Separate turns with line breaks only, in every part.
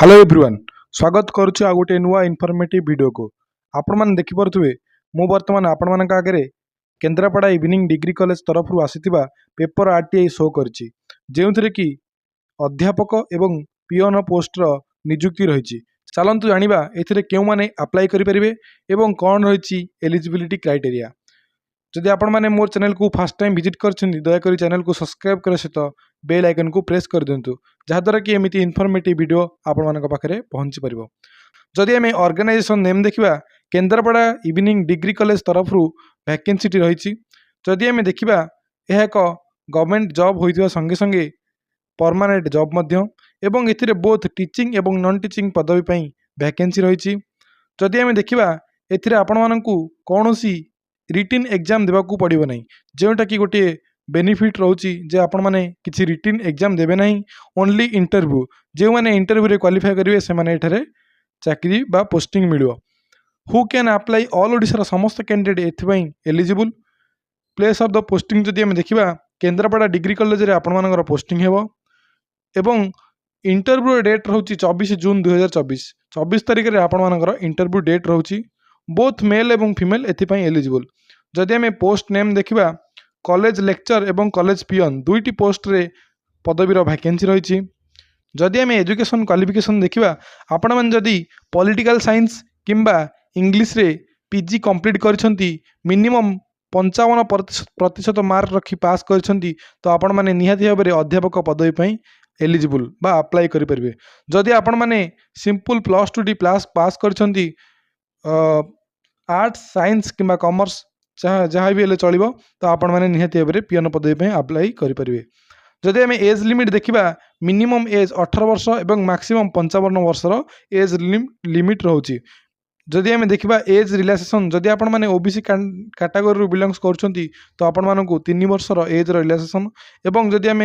Hello everyone स्वागत करुच्ची आ गोटे नुआ इनफॉर्मेटिव वीडियो को आपण मैंने देखिपे मु बर्तमान आपण मान आगे केन्द्रापड़ा इवनिंग डिग्री कॉलेज तरफ आसीथिबा पेपर आरटीआई शो करछि जेउथिरे कि अध्यापक एवं पियोन पोस्टर नियुक्ति रही। चलतु जानिबा एथिरे केउ माने अप्लाई करि परिबे एवं कौन रही एलिजिबिलिटी क्राइटेरिया। जदि आपण माने मोर चैनल को फर्स्ट टाइम विजिट करछन्ती दयाकोरी चैनल को सब्सक्राइब करे सहित बेल आइकन को प्रेस कर दिंतु जहाद्वारा कि एमती इनफॉर्मेटिव वीडियो आपण मानक पाखरे पहुँची पारिबो। जदि आमे ऑर्गेनाइजेशन नेम देखिबा केन्द्रापड़ा इवनिंग डिग्री कॉलेज तरफ वैकेंसी रही। जदि आमे देखिबा यह एक गवर्नमेंट जॉब होइतिबा संगे संगे परमानेंट जॉब मध्य एवं एथिरे बोथ टीचिंग एवं नॉन टीचिंग पदवी पई वैकेंसी रही। जदि आमे देखिबा एथिरे आपण मानकू कोनोसी रिटिन एग्जाम देवाकू पड़ो ना जोटा कि गोटे बेनिफिट रोचे जे आपण मैंने किसी रिटिन एग्जाम देवे ना ओनली इंटरव्यू जो मैंने इंटरव्यू रे क्वालिफाई करेंगे से मैंने चाकरी बा posting mill who can apply all Odisha समस्त कैंडिडेट एथि eligible. Place of the posting जदि आम देखा केन्द्रापड़ा डिग्री कॉलेज रे आपण मानकर पोस्टिंग हेबो एवं इंटरव्यू डेट रोचे 24 जून 2024 24 तारिख में आपण मानकर इंटरव्यू डेट रोचे बोथ मेल एवं फीमेल एथि एलिजिबल। जदि आम पोस्ट नेम देखा कॉलेज लेक्चर एवं कॉलेज पियन दुईटी पोस्ट रे पदवीर वैकेंसी रही। जदि आम एजुकेशन क्वालिफिकेशन देखा आपण मैंने जदि पॉलिटिकल साइंस किंबा इंग्लिश रे पीजी कंप्लीट करछंती मिनिमम 55% मार्क रखी पास करछंती तो आपण माने निहाती भाव में अध्यापक पदवी पई एलिजिबल बा अप्लाई करि परिबे। जदि आपण माने सिंपल +2 पास करछंती आर्ट्स साइंस किंबा कॉमर्स जहाँ भी हेल्ले चलो तो आपण मैंने निहाती भाव में पियन पदवी अप्लाई करेंगे। जदि आम एज लिमिट देखा मिनिमम एज 18 वर्ष और मैक्सिमम 55 वर्षर एज लिमिट रोचे। जदि आम देखा एज रिलैक्सेशन जदि आपण मैंने ओबीसी कैटेगरी बिलोंग्स करछंती तो आपण मानकू 3 वर्षर एज रिलैक्सेशन एवं जदि आम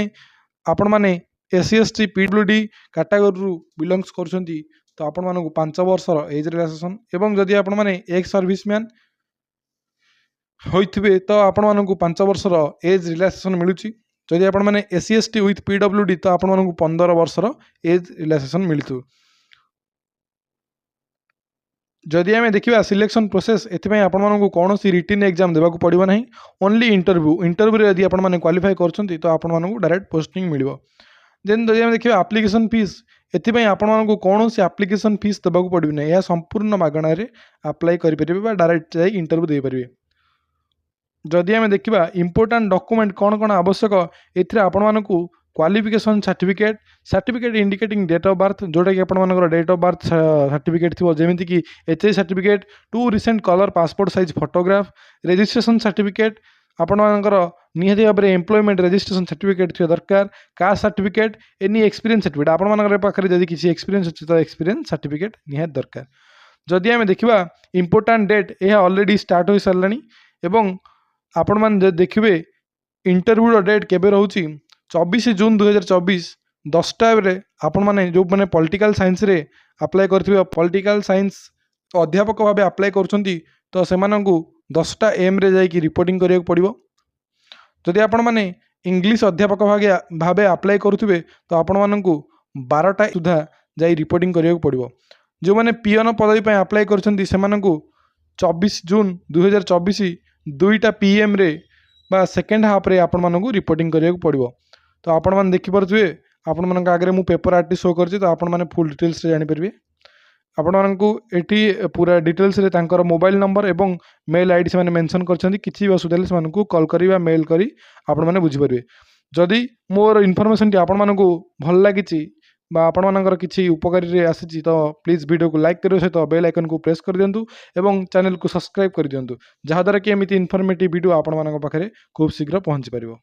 आपण मैंने SC ST PWD category belongs करछंती तो आपण मानकू 5 वर्षर एज रिलैक्सेशन एवं जदि आपण मैंने एक्स सर्विसमैन होइथिबे तो आपण मानकू 5 वर्षर एज रिलैक्सेशन मिलुची। जदि आपण माने SC ST विथ PWD तो आपण मानकू 15 वर्षर एज रिलैक्सेशन मिलतु। जदि आम देखा सिलेक्शन प्रोसेस एथि आपण मानकू कौनसी रिटिन एग्जाम देवाकू पड़ो ना ओनली इंटरव्यू यदि आपण माने क्वालिफाई करछंती तो आपण मानकू डायरेक्ट पोस्टिंग मिलिबो। देन जदि आम देखा एप्लिकेशन फीस एथि आपण मानकू कौनसी एप्लिकेशन फीस देवाकू पड़ो ना यह संपूर्ण मागणा रे अप्लाई करि परिबे बा डायरेक्ट जाई इंटरव्यू दे परिबे। जदि आम देखा इंपोर्टाट डॉक्यूमेंट कौन कौन आवश्यक एथिरे आपण मानकू qualification certificate indicating date of birth जोटा कि आपण डेट ऑफ बर्थ सर्टिफिकेट थी जमीती कि HI certificate 2 recent colour passport size photograph registration certificate आपण मानकर निहाती भाव में एम्प्लॉयमेंट रजिस्ट्रेशन सर्टिफिकेट थी दरकार caste certificate any experience certificate आपण मानकर पाखरे जदि किसी एक्सपीरियंस अछि तो एक्सपीरियंस सर्टिफिकेट निहाती दरकार। जदि आम देखा इंपोर्टाट डेट यह ऑलरेडी स्टार्ट हो सारानी एवं आपण मैंने देखिए इंटरव्यू डेट केबे रोची 24 जून 2024 10टा आपण मैंने जो मैंने पॉलिटिकल साइंस रे अप्लाई करथिबे पॉलिटिकल साइंस अध्यापक भाव अप्लाई करछंती तो सेमानंकू 10टा AM रे जाई कि रिपोर्टिंग करिया पड़िबो। जदि आपण माने इंग्लिश अध्यापक भाव अप्लाई करुथिबे तो आपण मानंकू 12टा सुधा जाई रिपोर्टिंग करिया पड़िबो। जो मैंने पियन पदवी पई अप्लाई करछंती सेमानंकू 24 जून 2024 2टा PM रे बा सेकेंड हाफ रे आपण मानकू रिपोर्टिंग करिया पड़िबो। तो आपण माने देखि परथुवे आपण मानक आगे मु पेपर आर्टी शो करछि तो आपण माने फुल डिटेल्स रे जानि परबे। आपण मानकू एठी पूरा डिटेल्स रे तांकर मोबाइल नंबर एवं मेल आईडी से माने मेंशन करछन्ती किछि भी असुविधा से मानकू कॉल करिबा मेल करी आपण माने बुझि परबे। जदि मोर इन्फॉर्मेशन टी आपण मानकू भल लागिछि बा आपण मानकर किछि उपकारी रे आसीछि तो प्लीज वीडियो को लाइक करियो सहित बेल आइकन को प्रेस कर दियंतु एवं चैनल को सब्सक्राइब कर दियंतु जहाद्वारा कि एमिति इन्फॉर्मेटिव वीडियो आपण मानक पाखरे खूब शीघ्र पहुँची पारिबो।